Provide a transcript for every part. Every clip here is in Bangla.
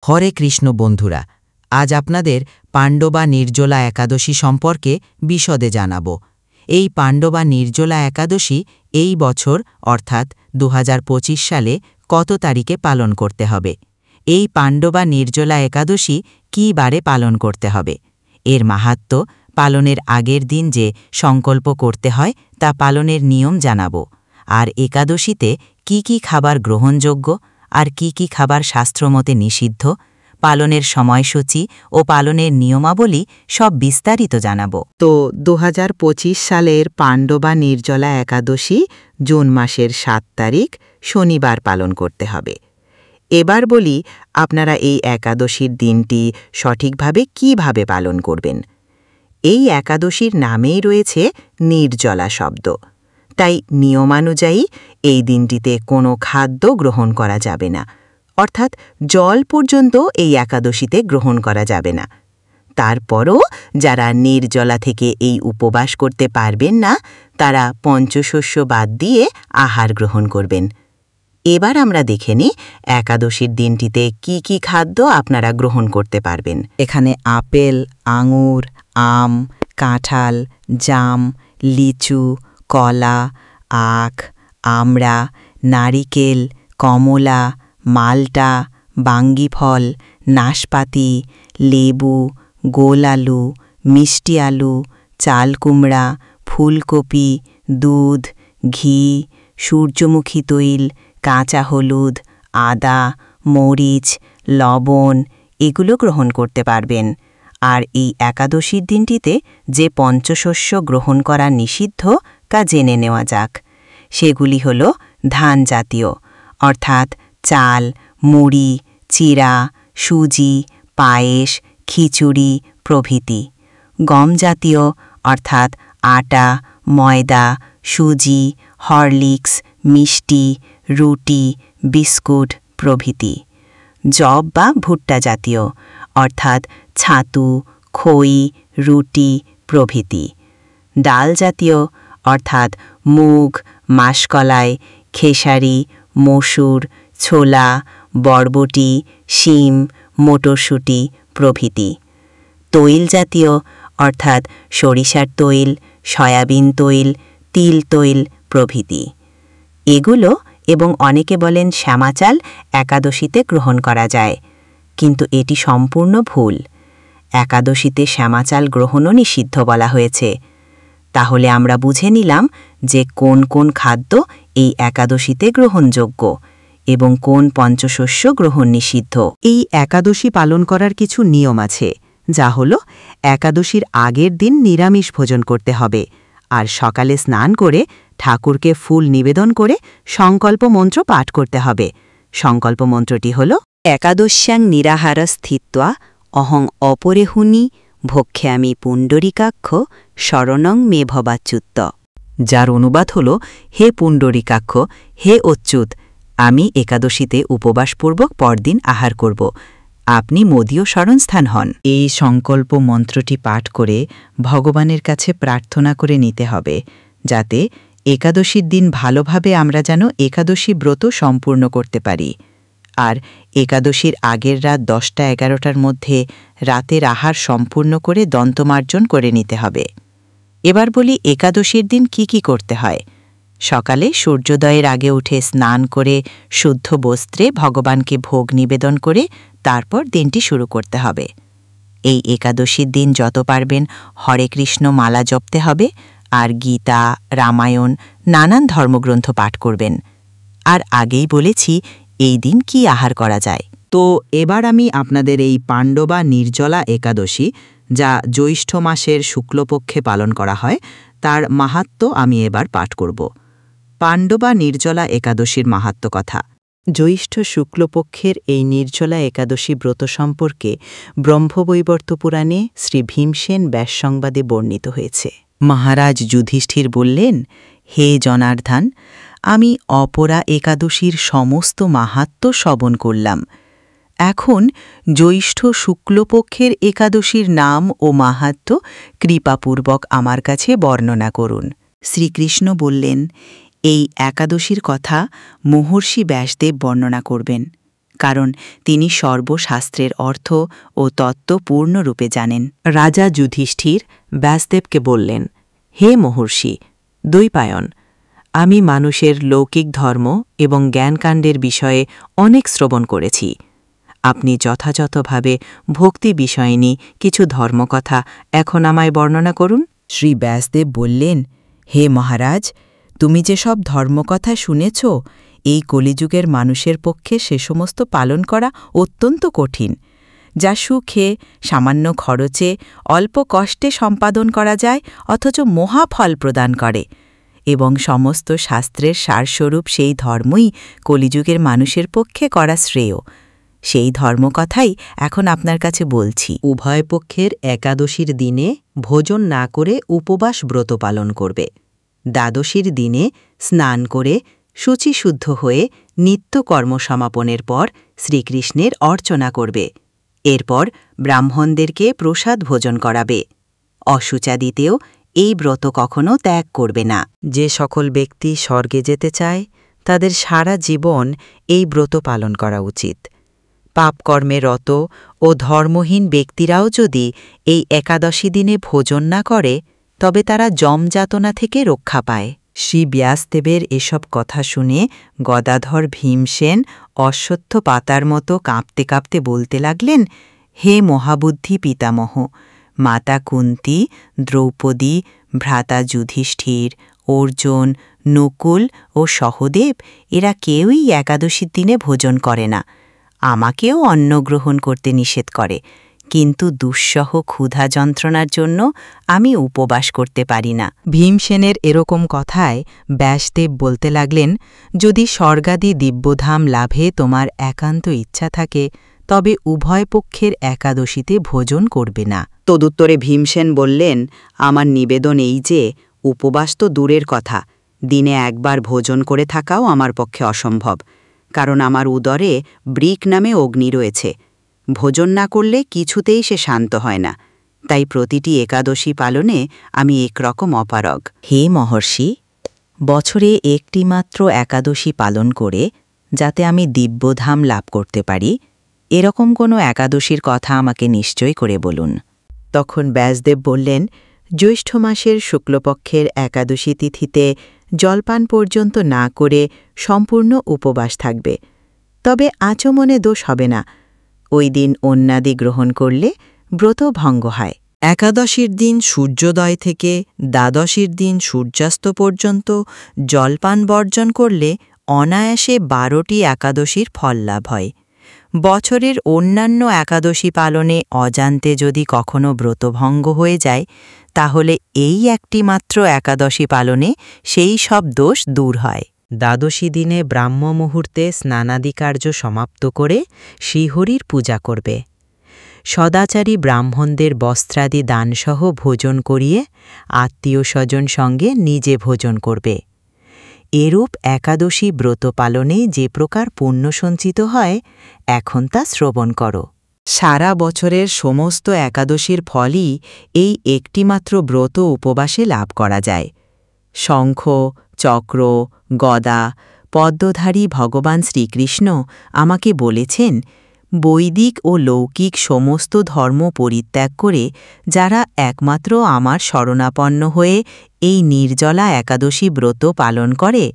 হরে কৃষ্ণ বন্ধুরা, আজ আপনাদের পাণ্ডবা নির্জলা একাদশী সম্পর্কে বিশদে জানাব। এই পাণ্ডবা নির্জলা একাদশী এই বছর অর্থাৎ 2025 সালে কত তারিখে পালন করতে হবে? এই পাণ্ডবা নির্জলা একাদশী কী বারে পালন করতে হবে? এর মাহাত্ম্য, পালনের আগের দিন যে সংকল্প করতে হয় তা পালনের নিয়ম জানাব। আর একাদশীতে কি কি খাবার গ্রহণযোগ্য আর কি কি খাবার শাস্ত্রমতে নিষিদ্ধ, পালনের সময়সূচি ও পালনের নিয়মাবলী সব বিস্তারিত জানাব। তো 2025 সালের পাণ্ডবা নির্জলা একাদশী জুন মাসের 7 তারিখ শনিবার পালন করতে হবে। এবার বলি আপনারা এই একাদশীর দিনটি সঠিকভাবে কিভাবে পালন করবেন। এই একাদশীর নামেই রয়েছে নির্জলা শব্দ, তাই নিয়মানুযায়ী এই দিনটিতে কোনো খাদ্য গ্রহণ করা যাবে না, অর্থাৎ জল পর্যন্ত এই একাদশীতে গ্রহণ করা যাবে না। তারপরও যারা নির্জলা থেকে এই উপবাস করতে পারবেন না, তারা পঞ্চশস্য বাদ দিয়ে আহার গ্রহণ করবেন। এবার আমরা দেখে নিই একাদশীর দিনটিতে কি কি খাদ্য আপনারা গ্রহণ করতে পারবেন। এখানে আপেল, আঙুর, আম, কাঁঠাল, জাম, লিচু, কলা, আখ, আমড়া, নারিকেল, কমলা, মালটা, বাঙ্গি ফল, নাশপাতি, লেবু, গোল আলু, মিষ্টি আলু, চাল কুমড়া, ফুলকপি, দুধ, ঘি, সূর্যমুখী তৈল, কাঁচা হলুদ, আদা, মরিচ, লবণ এগুলো গ্রহণ করতে পারবেন। আর এই একাদশীর দিনটিতে যে পঞ্চশস্য গ্রহণ করা নিষিদ্ধ তা জেনে নেওয়া যাক। সেগুলি হল ধান জাতীয়, অর্থাৎ চাল, মুড়ি, চিড়া, সুজি, পায়েস, খিচুড়ি প্রভৃতি। গম জাতীয়, অর্থাৎ আটা, ময়দা, সুজি, হরলিক্স, মিষ্টি, রুটি, বিস্কুট প্রভৃতি। যব বা ভুট্টা জাতীয়, অর্থাৎ ছাতু, খই, রুটি প্রভৃতি। ডাল জাতীয়, অর্থাৎ মুগ, মাসকলাই, খেসারি, মসুর, ছোলা, বরবটি, শিম, মটরশুঁটি প্রভৃতি। তৈল জাতীয়, অর্থাৎ সরিষার তৈল, সয়াবিন তৈল, তিল তৈল প্রভৃতি। এগুলো এবং অনেকে বলেন শ্যামাচাল একাদশীতে গ্রহণ করা যায়, কিন্তু এটি সম্পূর্ণ ভুল। একাদশীতে শ্যামাচাল গ্রহণও নিষিদ্ধ বলা হয়েছে। তাহলে আমরা বুঝে নিলাম যে কোন কোন খাদ্য এই একাদশীতে গ্রহণযোগ্য এবং কোন পঞ্চশস্য গ্রহণ নিষিদ্ধ। এই একাদশী পালন করার কিছু নিয়ম আছে, যা হল একাদশীর আগের দিন নিরামিষ ভোজন করতে হবে, আর সকালে স্নান করে ঠাকুরকে ফুল নিবেদন করে সংকল্প মন্ত্র পাঠ করতে হবে। সংকল্প মন্ত্রটি হল একাদশ্যাং নিরাহার স্থিত্বা অহং অপরেহুনি ভক্ষ্যামি পুণ্ডরিকাক্ষ শরণং মে ভবাচ্যুত, যার অনুবাদ হল, হে পুণ্ডরিকাক্ষ, হে অচ্যুত, আমি একাদশীতে উপবাসপূর্বক পরদিন আহার করব, আপনি মোদীয় শরণস্থান হন। এই সংকল্প মন্ত্রটি পাঠ করে ভগবানের কাছে প্রার্থনা করে নিতে হবে, যাতে একাদশীর দিন ভালোভাবে আমরা যেন একাদশী ব্রত সম্পূর্ণ করতে পারি। আর একাদশীর আগের রাত 10টা-11টার মধ্যে রাতের আহার সম্পূর্ণ করে দন্তমার্জন করে নিতে হবে। এবার বলি একাদশীর দিন কি কি করতে হয়। সকালে সূর্যোদয়ের আগে উঠে স্নান করে শুদ্ধ বস্ত্রে ভগবানকে ভোগ নিবেদন করে তারপর দিনটি শুরু করতে হবে। এই একাদশীর দিন যত পারবেন হরে কৃষ্ণ মালা জপতে হবে, আর গীতা, রামায়ণ, নানান ধর্মগ্রন্থ পাঠ করবেন। আর আগেই বলেছি এই দিন কি আহার করা যায়। তো এবার আমি আপনাদের এই পাণ্ডবা নির্জলা একাদশী, যা জ্যৈষ্ঠ মাসের শুক্লপক্ষে পালন করা হয়, তার মাহাত্ম্য আমি এবার পাঠ করব। পাণ্ডবা নির্জলা একাদশীর মাহাত্ম্য কথা। জ্যৈষ্ঠ শুক্লপক্ষের এই নির্জলা একাদশী ব্রত সম্পর্কে ব্রহ্মবৈবর্ত পুরাণে শ্রী ভীমসেন ব্যাসসংবাদে বর্ণিত হয়েছে। মহারাজ যুধিষ্ঠির বললেন, হে জনার্দন, আমি অপরা একাদশীর সমস্ত মাহাত্ম্য শ্রবণ করলাম। এখন জ্যৈষ্ঠ শুক্লপক্ষের একাদশীর নাম ও মাহাত্ম্য কৃপাপূর্বক আমার কাছে বর্ণনা করুন। শ্রীকৃষ্ণ বললেন, এই একাদশীর কথা মহর্ষি ব্যাসদেব বর্ণনা করবেন, কারণ তিনি সর্বশাস্ত্রের অর্থ ও তত্ত্ব পূর্ণরূপে জানেন। রাজা যুধিষ্ঠির ব্যাসদেবকে বললেন, হে মহর্ষি দ্বৈপায়ন, আমি মানুষের লৌকিক ধর্ম এবং জ্ঞানকাণ্ডের বিষয়ে অনেক শ্রবণ করেছি। আপনি যথাযথভাবে ভক্তি বিষয়নী কিছু ধর্মকথা এখন আমায় বর্ণনা করুন। শ্রী ব্যাসদেব বললেন, হে মহারাজ, তুমি যেসব ধর্মকথা শুনেছ, এই কলিযুগের মানুষের পক্ষে সে সমস্ত পালন করা অত্যন্ত কঠিন, যা সুখে, সামান্য খরচে, অল্প কষ্টে সম্পাদন করা যায় অথচ মহাফল প্রদান করে, এবং সমস্ত শাস্ত্রের সারস্বরূপ সেই ধর্মই কলিযুগের মানুষের পক্ষে করা শ্রেয়। সেই ধর্মকথাই এখন আপনার কাছে বলছি। উভয় পক্ষের একাদশীর দিনে ভোজন না করে উপবাস ব্রত পালন করবে। দ্বাদশীর দিনে স্নান করে শুচিশুদ্ধ হয়ে নিত্য কর্ম সমাপনের পর শ্রীকৃষ্ণের অর্চনা করবে। এরপর ব্রাহ্মণদেরকে প্রসাদ ভোজন করাবে। অশুচাদিতেও এই ব্রত কখনো ত্যাগ করবে না। যে সকল ব্যক্তি স্বর্গে যেতে চায় তাদের সারা জীবন এই ব্রত পালন করা উচিত। পাপকর্মে রত ও ধর্মহীন ব্যক্তিরাও যদি এই একাদশী দিনে ভোজন না করে তবে তারা যমযাতনা থেকে রক্ষা পায়। শ্রী ব্যাসদেবের এসব কথা শুনে গদাধর ভীমসেন অশ্বত্থ পাতার মতো কাঁপতে কাঁপতে বলতে লাগলেন, হে মহাবুদ্ধি পিতামহ, মাতা কুন্তী, দ্রৌপদী, ভ্রাতা যুধিষ্ঠির, অর্জুন, নকুল ও সহদেব এরা কেউই একাদশীর দিনে ভোজন করে না। আমাকেও অন্ন গ্রহণ করতে নিষেধ করে, কিন্তু দুঃসহ ক্ষুধা যন্ত্রণার জন্য আমি উপবাস করতে পারি না। ভীমসেনের এরকম কথায় ব্যাসদেব বলতে লাগলেন, যদি স্বর্গাদি দিব্যধাম লাভে তোমার একান্ত ইচ্ছা থাকে তবে উভয় পক্ষের একাদশীতে ভোজন করবে না। তদুত্তরে ভীমসেন বললেন, আমার নিবেদন এই যে উপবাস তো দূরের কথা, দিনে একবার ভোজন করে থাকাও আমার পক্ষে অসম্ভব, কারণ আমার উদরে বৃক নামে অগ্নি রয়েছে। ভোজন না করলে কিছুতেই সে শান্ত হয় না, তাই প্রতিটি একাদশী পালনে আমি একরকম অপারগ। হে মহর্ষি, বছরে একটি মাত্র একাদশী পালন করে যাতে আমি দিব্যধাম লাভ করতে পারি, এরকম কোনো একাদশীর কথা আমাকে নিশ্চয় করে বলুন। তখন ব্যাসদেব বললেন, জ্যৈষ্ঠ মাসের শুক্লপক্ষের একাদশী তিথিতে জলপান পর্যন্ত না করে সম্পূর্ণ উপবাস থাকবে, তবে আচমনে দোষ হবে না। ওই দিন অন্নাদি গ্রহণ করলে ব্রত ভঙ্গ হয়। একাদশীর দিন সূর্যোদয় থেকে দ্বাদশীর দিন সূর্যাস্ত পর্যন্ত জলপান বর্জন করলে অনায়াসে 12টি একাদশীর ফল লাভ হয়। বছরের অন্যান্য একাদশী পালনে অজান্তে যদি কখনো ব্রতভঙ্গ হয়ে যায় তাহলে এই একটি মাত্র একাদশী পালনে সেই সব দোষ দূর হয়। দ্বাদশী দিনে ব্রাহ্ম মুহূর্তে স্নানাদি কার্য সমাপ্ত করে শ্রীহরির পূজা করবে। সদাচারী ব্রাহ্মণদের বস্ত্রাদি দানসহ ভোজন করিয়ে আত্মীয় স্বজন সঙ্গে নিজে ভোজন করবে। এরূপ একাদশী ব্রত পালনে যে প্রকার পুণ্য সঞ্চিত হয় এখন তা শ্রবণ করো। সারা বছরের সমস্ত একাদশীর ফলই এই একটিমাত্র ব্রত উপবাসে লাভ করা যায়। শঙ্খ, চক্র, গদা, পদ্মধারী ভগবান শ্রীকৃষ্ণ আমাকে বলেছেন, বৈদিক ও লৌকিক সমস্ত ধর্ম পরিত্যাগ করে যারা একমাত্র আমার শরণাপন্ন হয়ে এই নির্জলা একাদশী ব্রত পালন করে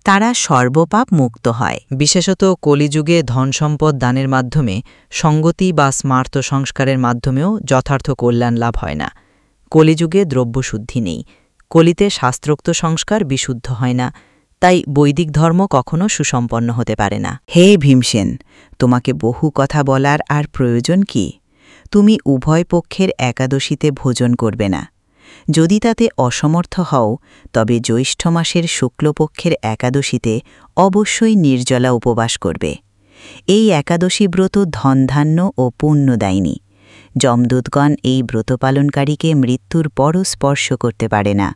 তারা সর্বপাপ মুক্ত হয়। বিশেষত কলিযুগে ধনসম্পদ দানের মাধ্যমে সঙ্গতি বা স্মার্ত সংস্কারের মাধ্যমেও যথার্থ কল্যাণ লাভ হয় না। কলিযুগে দ্রব্যশুদ্ধি নেই, কলিতে শাস্ত্রোক্ত সংস্কার বিশুদ্ধ হয় না, তাই বৈদিক ধর্ম কখনো সুসম্পন্ন হতে পারে না। হে ভীমসেন, তোমাকে বহু কথা বলার আর প্রয়োজন কি? তুমি উভয় পক্ষের একাদশীতে ভোজন করবে না। যদি তাতে অসমর্থ হও তবে জ্যৈষ্ঠ মাসের শুক্লপক্ষের একাদশীতে অবশ্যই নির্জলা উপবাস করবে। এই একাদশী ব্রত ধনধান্য ও পুণ্যদায়িনী। যমদূতগণ এই ব্রত পালনকারীকে মৃত্যুর পরও স্পর্শ করতে পারে না।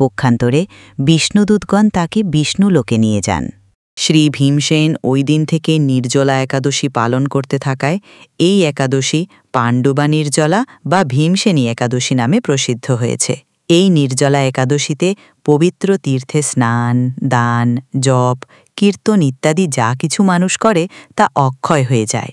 পক্ষান্তরে বিষ্ণুদূতগণ তাকে বিষ্ণুলোকে নিয়ে যান। শ্রী ভীমসেন ওই দিন থেকে নির্জলা একাদশী পালন করতে থাকায় এই একাদশী পাণ্ডবা নির্জলা বা ভীমসেনী একাদশী নামে প্রসিদ্ধ হয়েছে। এই নির্জলা একাদশীতে পবিত্র তীর্থে স্নান, দান, জপ, কীর্তন ইত্যাদি যা কিছু মানুষ করে তা অক্ষয় হয়ে যায়।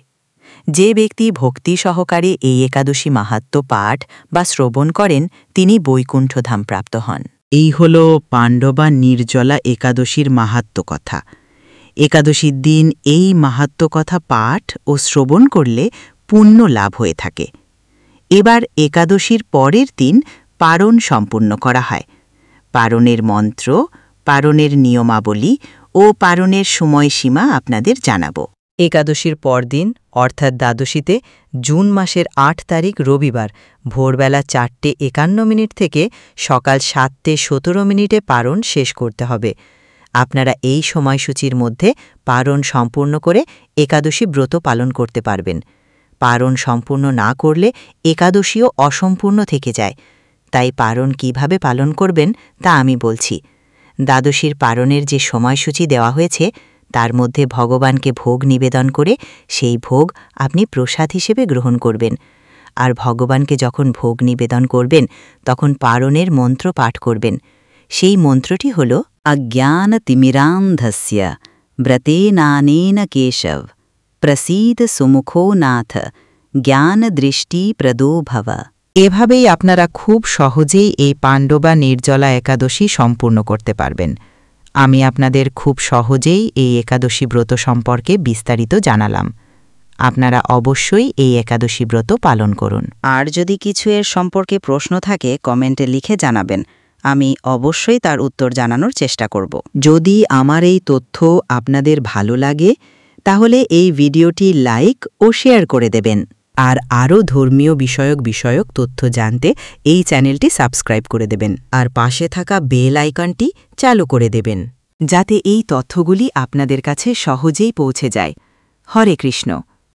যে ব্যক্তি ভক্তি সহকারে এই একাদশী মাহাত্ম্য পাঠ বা শ্রবণ করেন তিনি বৈকুণ্ঠধাম প্রাপ্ত হন। এই হল পাণ্ডবা নির্জলা একাদশীর মাহাত্ম্য কথা। একাদশীর দিন এই মাহাত্ম্য কথা পাঠ ও শ্রবণ করলে পুণ্য লাভ হয়ে থাকে। এবার একাদশীর পরের দিন পারণ সম্পূর্ণ করা হয়। পারণের মন্ত্র, পারণের নিয়মাবলী ও পারণের সময়সীমা আপনাদের জানাব। একাদশীর পরদিন অর্থাৎ দ্বাদশীতে জুন মাসের ৮ তারিখ রবিবার ভোরবেলা ৪:৫১ থেকে সকাল ৭:১৭ পারণ শেষ করতে হবে। আপনারা এই সময়সূচির মধ্যে পারণ সম্পূর্ণ করে একাদশী ব্রত পালন করতে পারবেন। পারণ সম্পূর্ণ না করলে একাদশীও অসম্পূর্ণ থেকে যায়। তাই পারণ কিভাবে পালন করবেন তা আমি বলছি। দ্বাদশীর পারণের যে সময়সূচি দেওয়া হয়েছে তার মধ্যে ভগবানকে ভোগ নিবেদন করে সেই ভোগ আপনি প্রসাদ হিসেবে গ্রহণ করবেন। আর ভগবানকে যখন ভোগ নিবেদন করবেন তখন পারণের মন্ত্র পাঠ করবেন। সেই মন্ত্রটি হল অজ্ঞানতিমিরান্ধস্য ব্রতেনানেন কেশব প্রসীদ সুমুখো নাথ জ্ঞানদৃষ্টি প্রদো ভব। এভাবেই আপনারা খুব সহজেই এই পাণ্ডবা নির্জলা একাদশী সম্পূর্ণ করতে পারবেন। আমি আপনাদের খুব সহজেই এই একাদশী ব্রত সম্পর্কে বিস্তারিত জানালাম। আপনারা অবশ্যই এই একাদশী ব্রত পালন করুন। আর যদি কিছু এর সম্পর্কে প্রশ্ন থাকে কমেন্টে লিখে জানাবেন, আমি অবশ্যই তার উত্তর জানানোর চেষ্টা করব। যদি আমার এই তথ্য আপনাদের ভালো লাগে তাহলে এই ভিডিওটি লাইক ও শেয়ার করে দেবেন। আর আরও ধর্মীয় বিষয়ক তথ্য জানতে এই চ্যানেলটি সাবস্ক্রাইব করে দেবেন। আর পাশে থাকা বেল আইকনটি চালু করে দেবেন যাতে এই তথ্যগুলি আপনাদের কাছে সহজেই পৌঁছে যায়। হরে কৃষ্ণ।